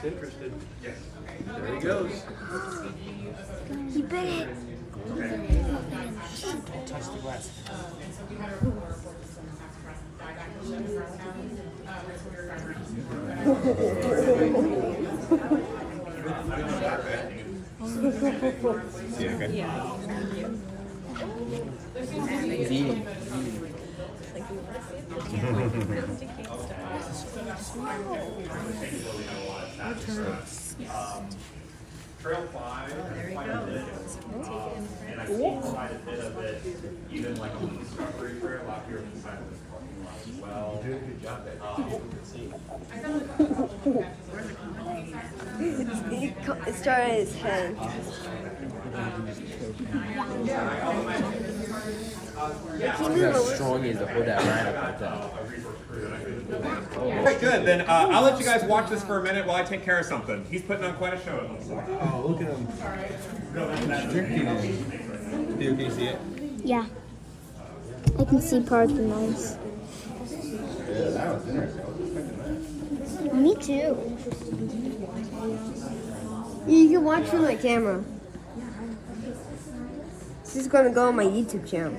interested. Yes. There he goes. He bit it. Don't touch the glass. See, okay? Yeah. He's eating. Trail 5, there we go. And I've seen quite a bit of it, even like on the Discovery Trail out here on the side of this parking lot as well. You did a good job there. It started in his head. How strong is to hold that line up like that? Okay, good. Then I'll let you guys watch this for a minute while I take care of something. He's putting on quite a show, it looks like. Oh, look at him. Restricting him. Can you see it? Yeah. I can see parts of mine. Yeah, that was interesting. I was expecting that. Me too. You can watch from my camera. This is gonna go on my YouTube channel.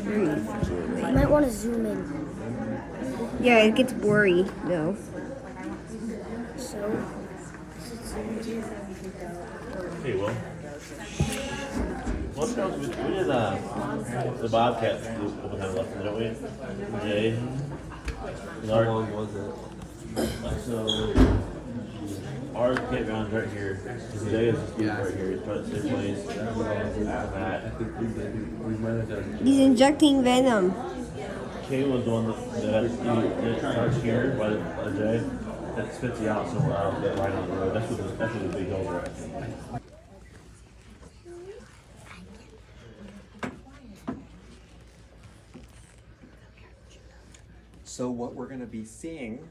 You might want to zoom in. Yeah, it gets blurry though. So. Hey, Will. What else? We did the Bobcat scoop over time left, didn't we? Jay. How long was it? So, our campground's right here. Jay is the scoop right here. He's trying to stay place. I think we might have done. He's injecting venom. Kay was the one that starts here by Jay. That spits you out somewhere out right on the road. That's what the big hills are at. So what we're going to be seeing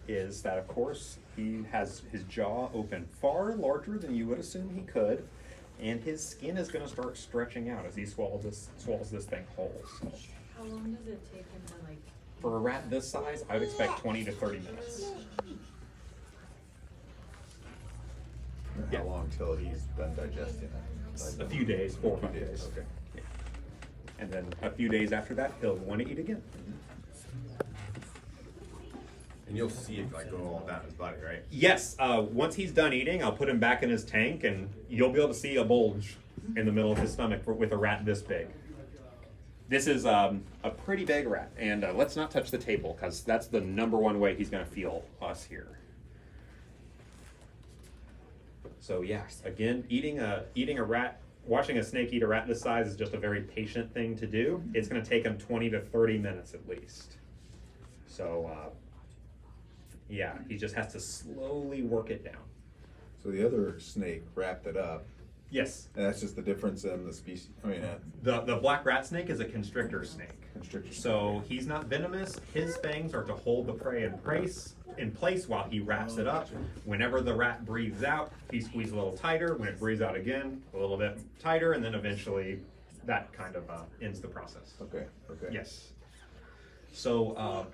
is that, of course, he has his jaw open far larger than you would assume he could, and his skin is going to start stretching out as he swallows this thing whole. So How long does it take him to like? for a rat this size, I would expect 20 to 30 minutes. How long till he's done digesting it? A few days, 4 or 5 days, days. okay. Yeah. And then a few days after that, he'll want to eat again. And you'll see it like going all down his body, right? Yes, once he's done eating, I'll put him back in his tank, and you'll be able to see a bulge in the middle of his stomach with a rat this big. This is a pretty big rat, and let's not touch the table, because that's the #1 way he's going to feel us here. So yeah, again, eating a rat, watching a snake eat a rat this size is just a very patient thing to do. It's going to take him 20 to 30 minutes at least. So yeah, he just has to slowly work it down. So the other snake wrapped it up, Yes, and that's just the difference in the species. I mean, the black rat snake is a constrictor snake. constrictor. So he's not venomous. His fangs are to hold the prey in place while he wraps it up. Whenever the rat breathes out, he squeezes a little tighter. When it breathes out again, a little bit tighter, and then eventually that kind of ends the process. Okay. Okay. Yes. So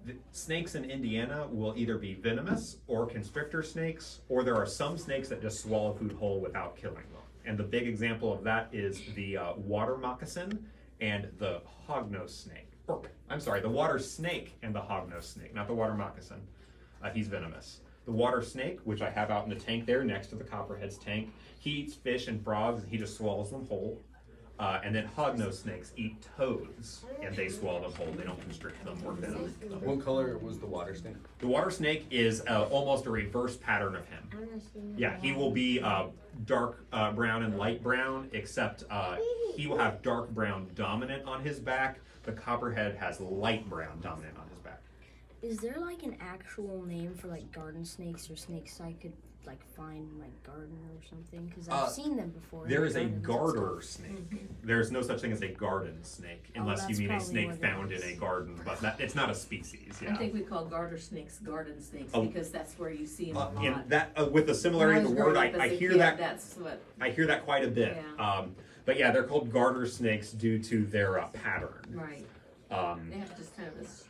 the snakes in Indiana will either be venomous or constrictor snakes, or there are some snakes that just swallow food whole without killing them. And the big example of that is the water moccasin and the hognose snake. Or, I'm sorry, the water snake and the hognose snake, not the water moccasin. He's venomous. The water snake, which I have out in the tank there next to the copperhead's tank, he eats fish and frogs and he just swallows them whole. And then hognose snakes eat toads and they swallow them whole. They don't constrict them or venom them. What color was the water snake? The water snake is almost a reverse pattern of him. Yeah, he will be dark brown and light brown, except he will have dark brown dominant on his back. The copperhead has light brown dominant on his back. Is there like an actual name for like garden snakes or snakes I could like find in my garden or something? Because I've seen them before. There is a garter snake. There's no such thing as a garden snake, unless you that's mean a probably snake what it found in is. a garden, but it's not a species. I Yeah. think we call garter snakes garden snakes Oh. because that's where you see them a In lot. that with the similarity of the word, I hear that. That's what. I hear that quite a bit. Yeah. But yeah, they're called garter snakes due to their pattern. Right. Um, They have just kind of this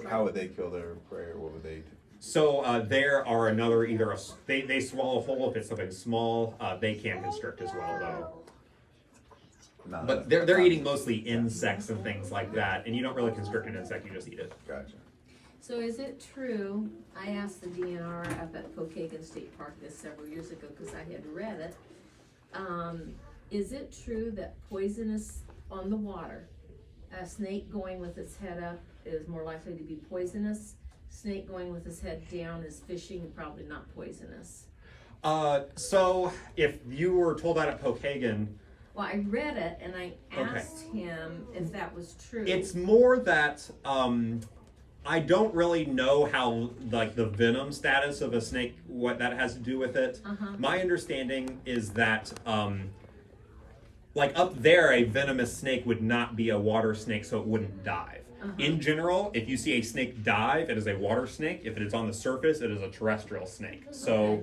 How would they kill their prey, or what would they do? So there are another either they swallow whole if it's something small. They can constrict as well though. But they're eating mostly insects and things like that, and you don't really constrict an insect, you just eat it. Gotcha. So is it true, I asked the DNR up at Pokagon State Park this several years ago, cause I had read it. Is it true that poisonous on the water, a snake going with its head up is more likely to be poisonous? Snake going with his head down is fishing and probably not poisonous. So if you were told that at Pokagon, Well, I read it and I asked him if that was true. it's more that I don't really know how like the venom status of a snake, what that has to do with it. My understanding is that like up there, a venomous snake would not be a water snake, so it wouldn't dive. In general, if you see a snake dive, it is a water snake. If it is on the surface, it is a terrestrial snake. So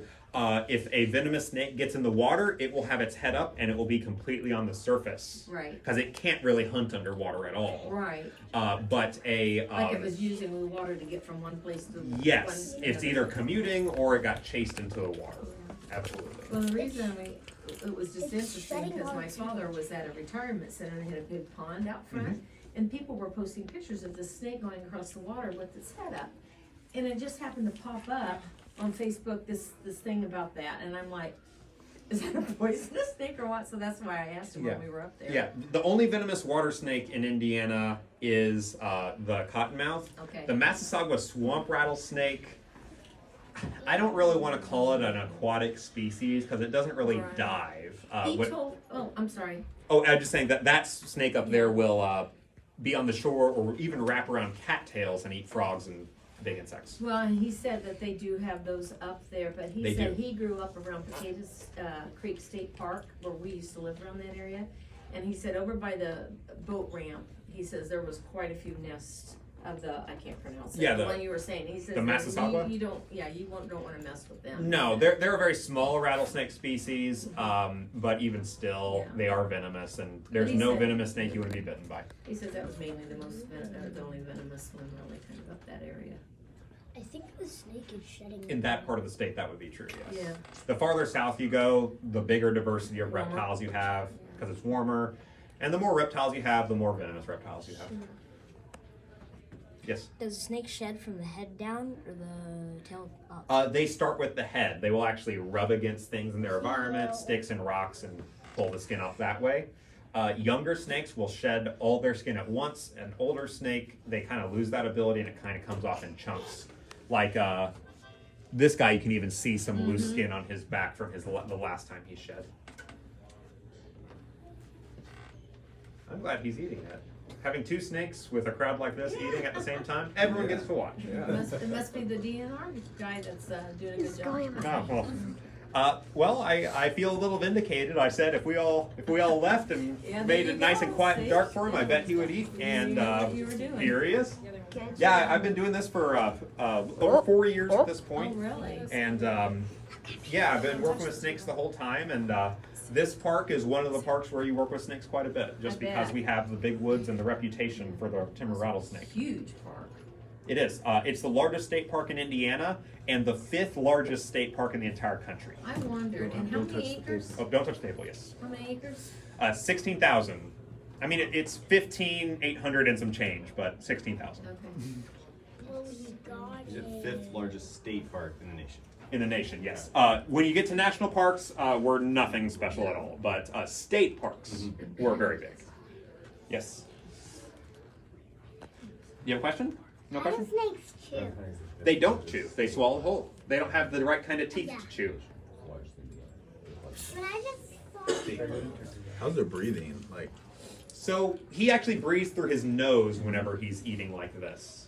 if a venomous snake gets in the water, it will have its head up and it will be completely on the surface. Right. Because it can't really hunt underwater at all. Right. But a Like it was using the water to get from one place to yes, one, it's either commuting or it got chased into the water. Absolutely. Well, the reason it was just interesting because my father was at a retirement center and they had a big pond out front, and people were posting pictures of this snake going across the water with its head up, and it just happened to pop up on Facebook this thing about that, and I'm like, is that a poisonous snake or what? So that's why I asked him when we were up there. Yeah, the only venomous water snake in Indiana is the cottonmouth. Okay. The Massasauga swamp rattlesnake, I don't really want to call it an aquatic species because it doesn't really Right. dive. I'm sorry. Oh, I'm just saying that snake up there will be on the shore or even wrap around cattails and eat frogs and big insects. Well, and he said that they do have those up there, but he They said do. he grew up around Potatoes Creek State Park, where we used to live around that area. And he said over by the boat ramp, he says there was quite a few nests of I can't pronounce it. Yeah, the the- one you were saying. He says the that Massasauga? you don't want to mess with them. No, they're a very small rattlesnake species, but even still, Yeah. they are venomous, and there's he no said- venomous snake you would be bitten by. He said that was mainly the only venomous one really kind of up that area. I think the snake is shedding. In that part of the state, that would be true, yes. Yeah. The farther south you go, the bigger diversity of Warmer. reptiles you have, because it's warmer. And the more reptiles you have, the more venomous reptiles you have. Yes? Does the snake shed from the head down or the tail up? They start with the head. They will actually rub against things in their environment, sticks and rocks, and pull the skin off that way. Younger snakes will shed all their skin at once. An older snake, they kind of lose that ability and it kind of comes off in chunks. Like this guy, you can even see some loose skin on his back from the last time he shed. I'm glad he's eating it. Having two snakes with a crowd like this eating at the same time, everyone gets to watch. It must be the DNR guy that's doing a good job. Oh, well, I feel a little vindicated. I said if we all left and Yeah, there made you it nice go. and quiet and See? dark for him, I bet he would eat. And You knew what you were doing. here he is. Yeah, I've been doing this for over 4 years at this Oh, point. really? And yeah, I've been working with snakes the whole time. And this park is one of the parks where you work with snakes quite a bit, just I because bet. we have the big woods and the reputation for the timber rattlesnake. Huge park. It is. It's the largest state park in Indiana and the 5th largest state park in the entire country. I wondered, and how many acres? Oh, don't touch the table, yes. How many acres? 16,000. I mean, it's 15,800 and some change, but 16,000 Okay. Oh, you got The it. 5th largest state park in the nation. in the nation, yes. When you get to national parks, we're nothing special at all, but state parks, we're very big. Yes. You have a question? No How do question? snakes chew? They don't chew. They swallow whole. They don't have the right kind of teeth to chew. When I just saw How's their breathing? Like, So he actually breathes through his nose whenever he's eating like this.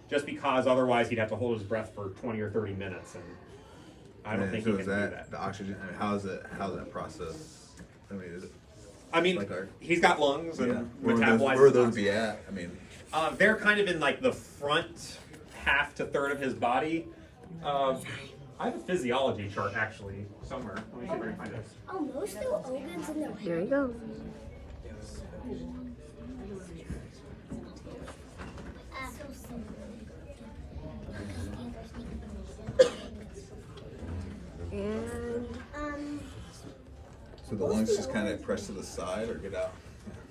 Just because otherwise he'd have to hold his breath for 20 or 30 minutes, and I don't think so he can is do that that. the oxygen? I mean, how's that process? I mean, is it I mean, like our- he's got lungs and Where would metabolizes. those oxygen. be at? I mean, They're kind of in like the front half to third of his body. I have a physiology chart actually somewhere. Let me see if I can find it. oh, most of the organs in their head. There you go. And So the lungs just kind of press to the side or get out.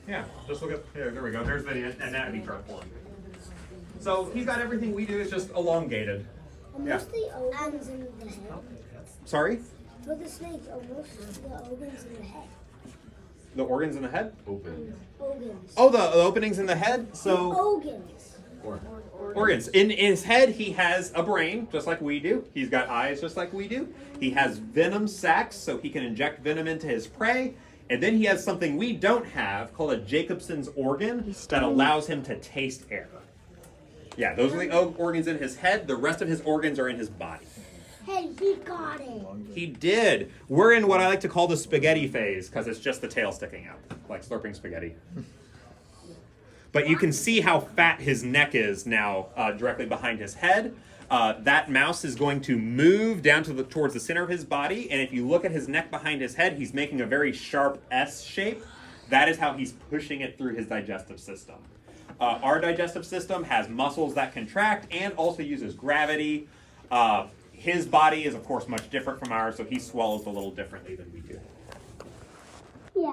Yeah, just look at, here, there we go, there's the anatomy chart for him. So he's got everything we do, it's just elongated. Yeah. most of the organs in the head. Sorry? For the snake, are most of the organs in the head. The organs in the head? Open. Organs. Oh, the openings in the head? So, Organs. organs. In his head, he has a brain, just like we do. He's got eyes, just like we do. He has venom sacs, so he can inject venom into his prey. And then he has something we don't have called a Jacobson's organ that allows him to taste air. Yeah, those are the organs in his head. The rest of his organs are in his body. Hey, he got it. He did. We're in what I like to call the spaghetti phase because it's just the tail sticking out, like slurping spaghetti. But you can see how fat his neck is now directly behind his head. That mouse is going to move down to towards the center of his body, and if you look at his neck behind his head, he's making a very sharp S shape. That is how he's pushing it through his digestive system. Our digestive system has muscles that contract and also uses gravity. His body is, of course, much different from ours, so he swallows a little differently than we do.